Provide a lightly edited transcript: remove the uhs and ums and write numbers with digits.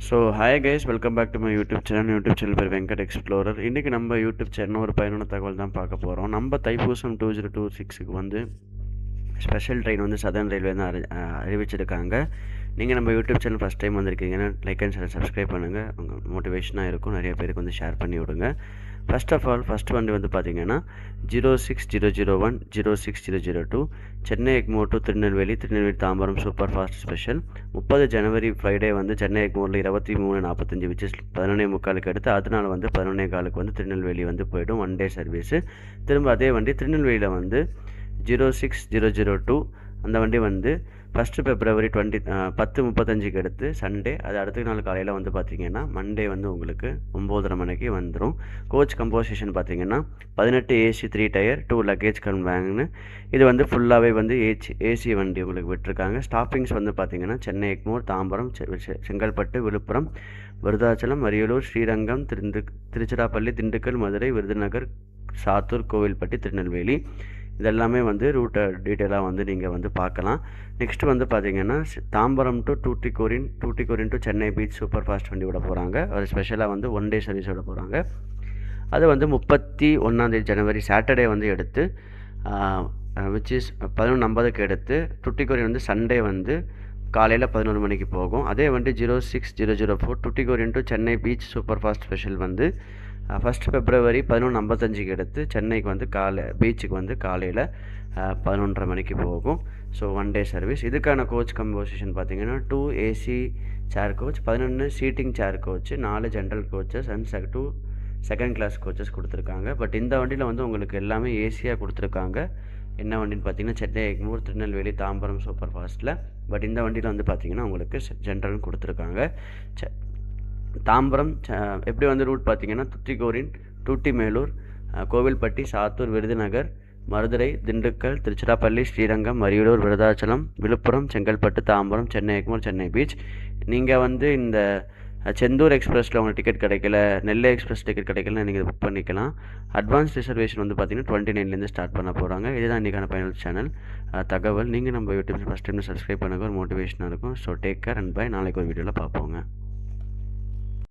Hi guys, welcome back to my YouTube channel. YouTube channel பேர் Venkat explorer. இன்றைக்கி நம்ம YouTube channel ஒரு பயனுள்ள தகவல் தான் பார்க்க போகிறோம். நம்ம தைப்பூசம் 2026க்கு வந்து ஸ்பெஷல் ட்ரெயின் வந்து சதர்ன் ரயில்வே தான் அறிவிச்சிருக்காங்க. நீங்கள் நம்ம யூடியூப் சேனல் ஃபஸ்ட் டைம் வந்திருக்கீங்கன்னா லைக் அண்ட் ஷேர் சப்ஸ்கிரைப் பண்ணுங்கள். உங்கள் மோட்டிவேஷனாக இருக்கும், நிறைய பேருக்கு வந்து ஷேர் பண்ணி விடுங்க. ஃபர்ஸ்ட் ஆஃப் ஆல் ஃபஸ்ட் வண்டி வந்து பார்த்தீங்கன்னா 06001 06002 Chennai Egmore to Tirunelveli Tambaram super fast special 30 January Friday வந்து சென்னை எக்மோரில் 23:45 விச் 11:45 எடுத்து அதனால் வந்து 11:15 வந்து திருநெல்வேலி வந்து போய்டும். One day service. திரும்ப அதே வண்டி திருநெல்வேலியில் வந்து 06002 அந்த வண்டி வந்து ஃபஸ்ட்டு February 10:35 எடுத்து சண்டே, அது அடுத்த நாள் காலையில் வந்து பார்த்திங்கன்னா மண்டே வந்து உங்களுக்கு 9:30 மணிக்கு வந்துடும். கோச் கம்போசிஷன் பார்த்திங்கன்னா 18 AC 3 டயர் 2 லக்கேஜ் கம் வேன்னு. இது வந்து ஃபுல்லாகவே வந்து ஏசி வண்டி உங்களுக்கு விட்டுருக்காங்க. ஸ்டாப்பிங்ஸ் வந்து பார்த்திங்கன்னா சென்னை எக்மோர், தாம்பரம், செங்கல்பட்டு, விழுப்புரம், விருதாச்சலம், அரியலூர், ஸ்ரீரங்கம், திருச்சிராப்பள்ளி, திண்டுக்கல், மதுரை, விருதுநகர், சாத்தூர், கோவில்பட்டி, திருநெல்வேலி. இதெல்லாமே வந்து ரூட்டை டீட்டெயிலாக வந்து நீங்கள் வந்து பார்க்கலாம். நெக்ஸ்ட்டு வந்து பார்த்திங்கன்னா Tambaram to Tuticorin to Chennai beach super fast வண்டி விட போகிறாங்க. ஒரு ஸ்பெஷலாக வந்து ஒன் டே சர்வீஸ் விட போகிறாங்க. அது வந்து 31 ஜனவரி சாட்டர்டே வந்து எடுத்து விச் இஸ் 11:50 எடுத்து டூட்டிகோரின் வந்து சண்டே வந்து காலையில் 11 மணிக்கு போகும். அதே வண்டி 06004 Tuticorin to Chennai beach super fast special வந்து ஃபஸ்ட் February 11:55 எடுத்து சென்னைக்கு வந்து பீச்சுக்கு வந்து காலையில் 11:30 மணிக்கு போகும். So one day service. இதுக்கான கோச் கம்போசிஷன் பார்த்திங்கன்னா 2 AC chair coach, 11 seating chair coach, 4 general coaches and 2 second class coaches கொடுத்துருக்காங்க. பட் இந்த வண்டியில் வந்து உங்களுக்கு எல்லாமே ஏசியாக கொடுத்துருக்காங்க. என்ன வண்டின்னு பார்த்தீங்கன்னா சென்னை எக்மோர், திருநெல்வேலி, தாம்பரம் சூப்பர் ஃபாஸ்ட்டில். பட் இந்த வண்டியில் வந்து பார்த்திங்கன்னா உங்களுக்கு ஜென்ரல் கொடுத்துருக்காங்க. தாம்பரம் எப்படி வந்து ரூட் பார்த்திங்கன்னா துத்திகோரின், மேலூர், கோவில்பட்டி, சாத்தூர், விருதுநகர், மதுரை, திண்டுக்கல், திருச்சிராப்பள்ளி, ஸ்ரீரங்கம், அரியலூர், விருதாச்சலம், விழுப்புரம், செங்கல்பட்டு, தாம்பரம், சென்னை எக்மோர், சென்னை பீச். நீங்கள் வந்து இந்த செந்தூர் எக்ஸ்பிரஸில் உங்களுக்கு டிக்கெட் கிடைக்கல, நெல்லை எக்ஸ்பிரஸ் டிக்கெட் கிடைக்கல, நீங்கள் புக் பண்ணிக்கலாம். அட்வான்ஸ் ரிசர்வேஷன் வந்து பார்த்திங்கன்னா 29லேருந்து ஸ்டார்ட் பண்ண போகிறாங்க. இதுதான் இன்றைக்கான பயனுள்ள சேனல் தகவல். நீங்கள் நம்ம யூடியூப் ஃபஸ்ட் டைம் சப்ஸ்கிரைப் பண்ணுங்கள், ஒரு மோட்டிவேஷனாக இருக்கும். So take care and bye. நாளைக்கு ஒரு வீடியோவில் பார்ப்போங்க.